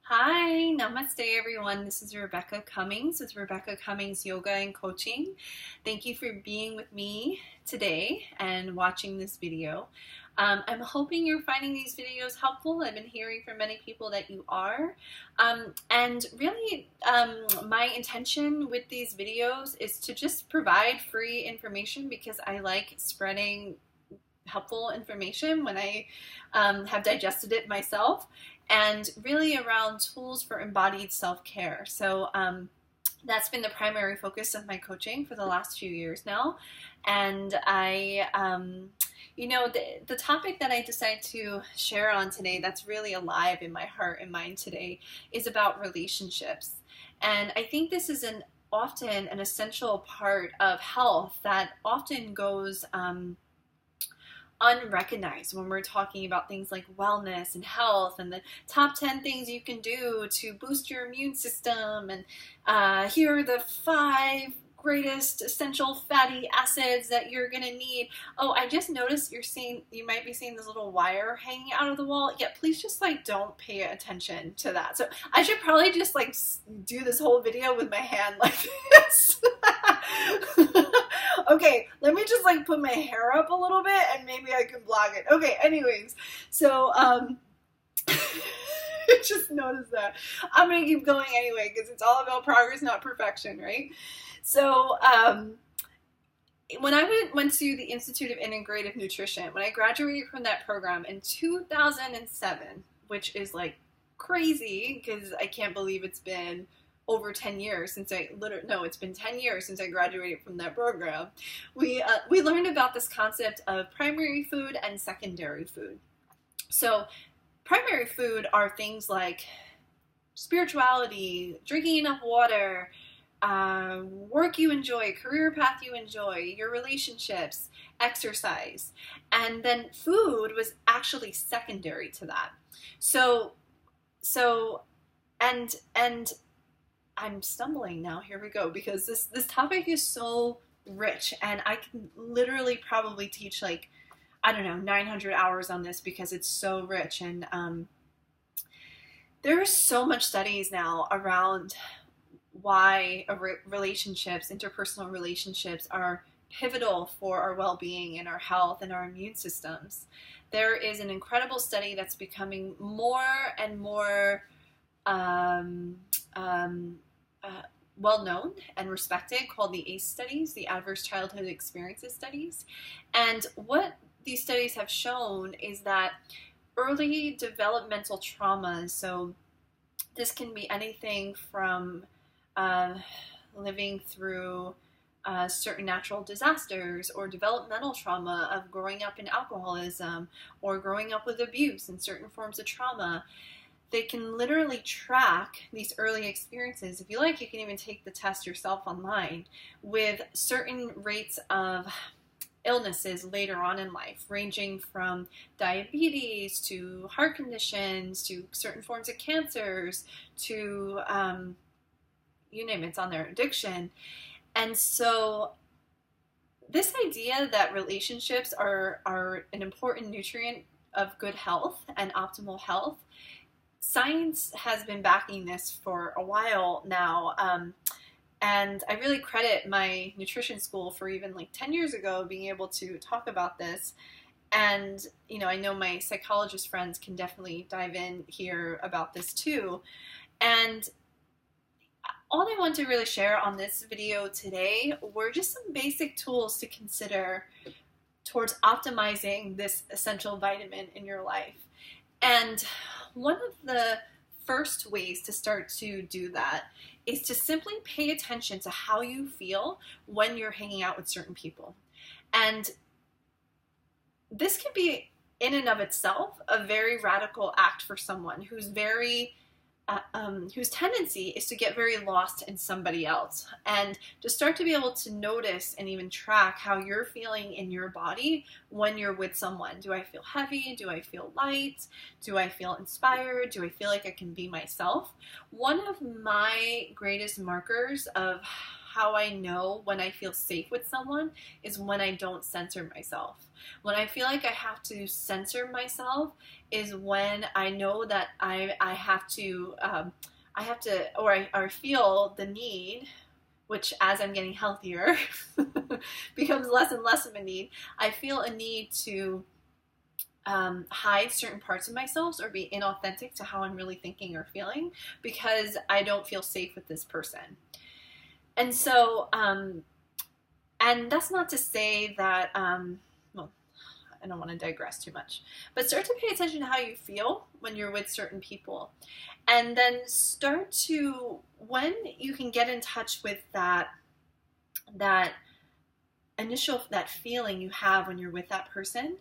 Hi, namaste everyone. This is Rebecca Cummings with Rebecca Cummings Yoga and Coaching. Thank you for being with me today and watching this video. I'm hoping you're finding these videos helpful. I've been hearing from many people that you are. And really, my intention with these videos is to just provide free information because I like spreading helpful information when I have digested it myself, and really around tools for embodied self-care. So that's been the primary focus of my coaching for the last few years now. And the topic that I decided to share on today that's really alive in my heart and mind today is about relationships. And I think this is often an essential part of health that often goes unrecognized when we're talking about things like wellness and health and the top 10 things you can do to boost your immune system, and here are the 5 greatest essential fatty acids that you're gonna need. Oh, I just noticed you might be seeing this little wire hanging out of the wall. Yeah, please just don't pay attention to that. So I should probably just do this whole video with my hand like this. Okay, let me just put my hair up a little bit and maybe I can vlog it. Okay, anyways, so just noticed that. I'm gonna keep going anyway because it's all about progress, not perfection, right? So when I went to the Institute of Integrative Nutrition, when I graduated from that program in 2007, which is crazy because I can't believe it's been over 10 years since it's been 10 years since I graduated from that program. We learned about this concept of primary food and secondary food. So primary food are things like spirituality, drinking enough water, work you enjoy, career path you enjoy, your relationships, exercise. And then food was actually secondary to that. So I'm stumbling now. Here we go, because this topic is so rich, and I can literally probably teach 900 hours on this because it's so rich. And there are so much studies now around why relationships, interpersonal relationships, are pivotal for our well-being and our health and our immune systems. There is an incredible study that's becoming more and more well-known and respected, called the ACE studies, the Adverse Childhood Experiences studies. And what these studies have shown is that early developmental traumas, so this can be anything from living through certain natural disasters, or developmental trauma of growing up in alcoholism, or growing up with abuse and certain forms of trauma. They can literally track these early experiences. If you like, you can even take the test yourself online, with certain rates of illnesses later on in life, ranging from diabetes to heart conditions to certain forms of cancers to you name it, it's on there, addiction. And so this idea that relationships are an important nutrient of good health and optimal health, science has been backing this for a while now. And I really credit my nutrition school for even 10 years ago being able to talk about this. And, I know my psychologist friends can definitely dive in here about this too. And all I want to really share on this video today were just some basic tools to consider towards optimizing this essential vitamin in your life. And one of the first ways to start to do that is to simply pay attention to how you feel when you're hanging out with certain people. And this can be, in and of itself, a very radical act for someone who's whose tendency is to get very lost in somebody else, and to start to be able to notice and even track how you're feeling in your body when you're with someone. Do I feel heavy? Do I feel light? Do I feel inspired? Do I feel like I can be myself? One of my greatest markers of how I know when I feel safe with someone is when I don't censor myself. When I feel like I have to censor myself is when I know that I have to, or feel the need, which as I'm getting healthier becomes less and less of a need. I feel a need to hide certain parts of myself or be inauthentic to how I'm really thinking or feeling because I don't feel safe with this person. And so, and that's not to say that, well, I don't want to digress too much, but start to pay attention to how you feel when you're with certain people. And then start to, when you can get in touch with that initial, that feeling you have when you're with that person,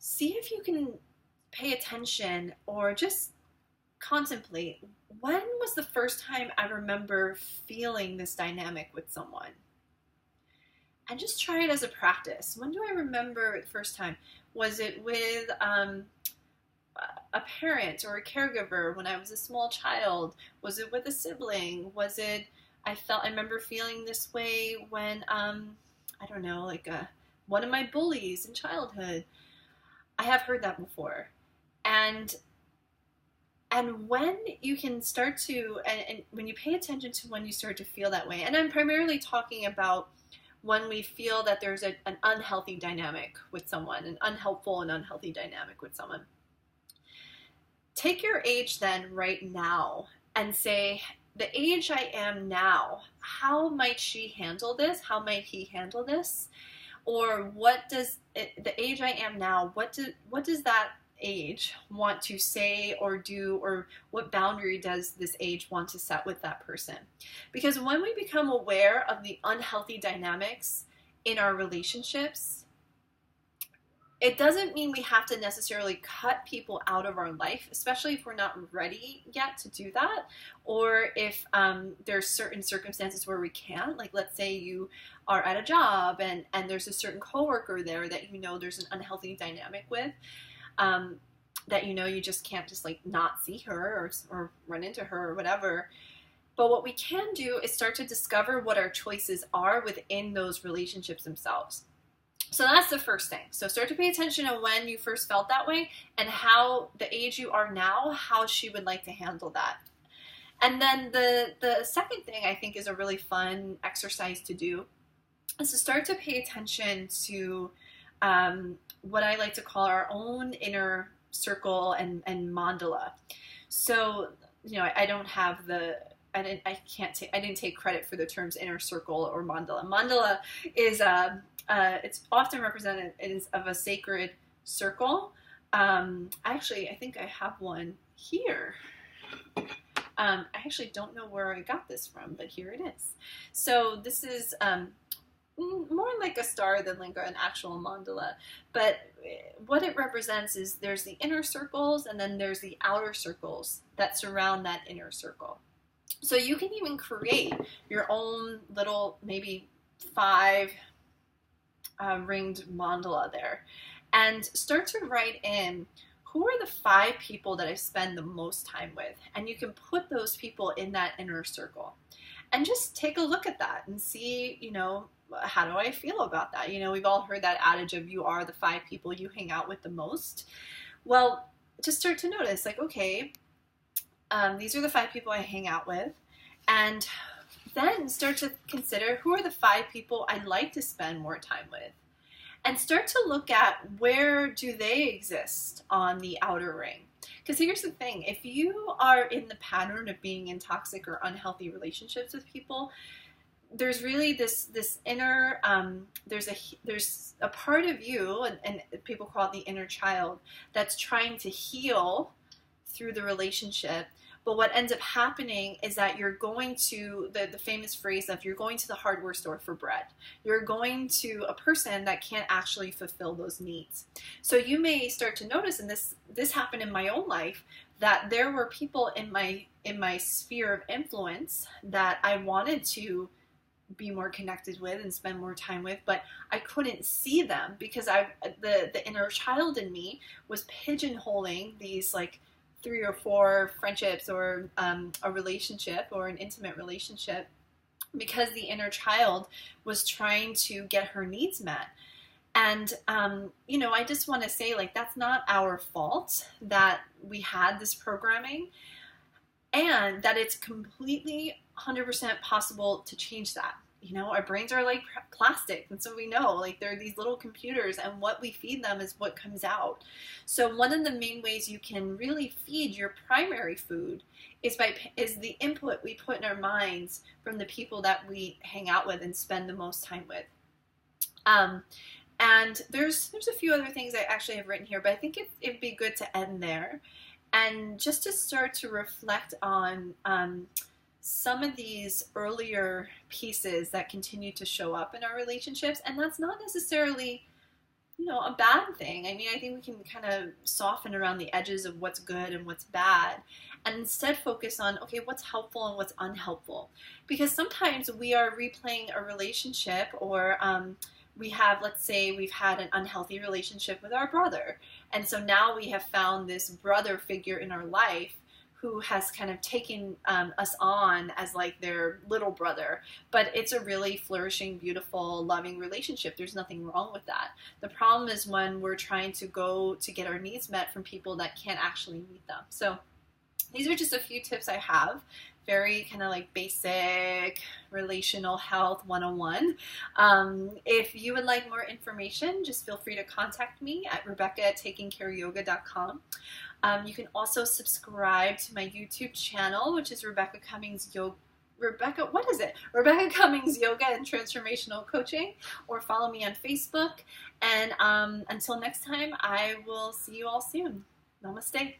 see if you can pay attention or just contemplate, when was the first time I remember feeling this dynamic with someone? And just try it as a practice. When do I remember the first time? Was it with a parent or a caregiver when I was a small child? Was it with a sibling? Was it, I remember feeling this way when, I don't know, like one of my bullies in childhood. I have heard that before. And when you can start to, and when you pay attention to when you start to feel that way, and I'm primarily talking about when we feel that there's an unhealthy dynamic with someone, an unhelpful and unhealthy dynamic with someone. Take your age then right now and say, the age I am now, how might she handle this? How might he handle this? Or what does the age I am now, what does that age want to say or do, or what boundary does this age want to set with that person? Because when we become aware of the unhealthy dynamics in our relationships, it doesn't mean we have to necessarily cut people out of our life, especially if we're not ready yet to do that, or if there's certain circumstances where we can't. Like, let's say you are at a job and there's a certain coworker there that you know there's an unhealthy dynamic with, that you know you just can't just like not see her or run into her or whatever. But what we can do is start to discover what our choices are within those relationships themselves. So that's the first thing. So start to pay attention to when you first felt that way and how the age you are now, how she would like to handle that. And then the second thing I think is a really fun exercise to do is to start to pay attention to what I like to call our own inner circle and mandala. So, you know, I don't have I didn't take credit for the terms inner circle or mandala. Mandala is it's often represented as of a sacred circle. Actually, I think I have one here. I actually don't know where I got this from, but here it is. So this is more like a star than like an actual mandala. But what it represents is there's the inner circles and then there's the outer circles that surround that inner circle. So you can even create your own little, maybe 5 ringed mandala there, and start to write in, who are the 5 people that I spend the most time with? And you can put those people in that inner circle and just take a look at that and see, you know, how do I feel about that? You know, we've all heard that adage of you are the 5 people you hang out with the most. Well, just start to notice, like, okay, these are the 5 people I hang out with, and then start to consider, who are the 5 people I'd like to spend more time with? And start to look at, where do they exist on the outer ring? Because here's the thing, if you are in the pattern of being in toxic or unhealthy relationships with people, there's really this inner, there's a part of you, and people call it the inner child, that's trying to heal through the relationship. But what ends up happening is that you're going to, the famous phrase of, you're going to the hardware store for bread. You're going to a person that can't actually fulfill those needs. So you may start to notice, and this happened in my own life, that there were people in my sphere of influence that I wanted to be more connected with and spend more time with, but I couldn't see them because the inner child in me was pigeonholing these like 3 or 4 friendships or a relationship or an intimate relationship because the inner child was trying to get her needs met. And, I just want to say, like, that's not our fault that we had this programming, and that it's completely 100% possible to change that. Our brains are like plastic, and so we know, like, they're these little computers, and what we feed them is what comes out. So one of the main ways you can really feed your primary food is the input we put in our minds from the people that we hang out with and spend the most time with. And there's a few other things I actually have written here, but I think it'd be good to end there, and just to start to reflect on some of these earlier pieces that continue to show up in our relationships. And that's not necessarily, a bad thing. I mean, I think we can kind of soften around the edges of what's good and what's bad, and instead focus on, okay, what's helpful and what's unhelpful. Because sometimes we are replaying a relationship, or let's say we've had an unhealthy relationship with our brother. And so now we have found this brother figure in our life who has kind of taken us on as like their little brother. But it's a really flourishing, beautiful, loving relationship. There's nothing wrong with that. The problem is when we're trying to go to get our needs met from people that can't actually meet them. So these are just a few tips I have. Very kind of like basic relational health 101. If you would like more information, just feel free to contact me at rebecca@takingcareyoga.com. You can also subscribe to my YouTube channel, which is Rebecca Cummings Yoga. Rebecca Cummings Yoga and Transformational Coaching, or follow me on Facebook. And until next time, I will see you all soon. Namaste.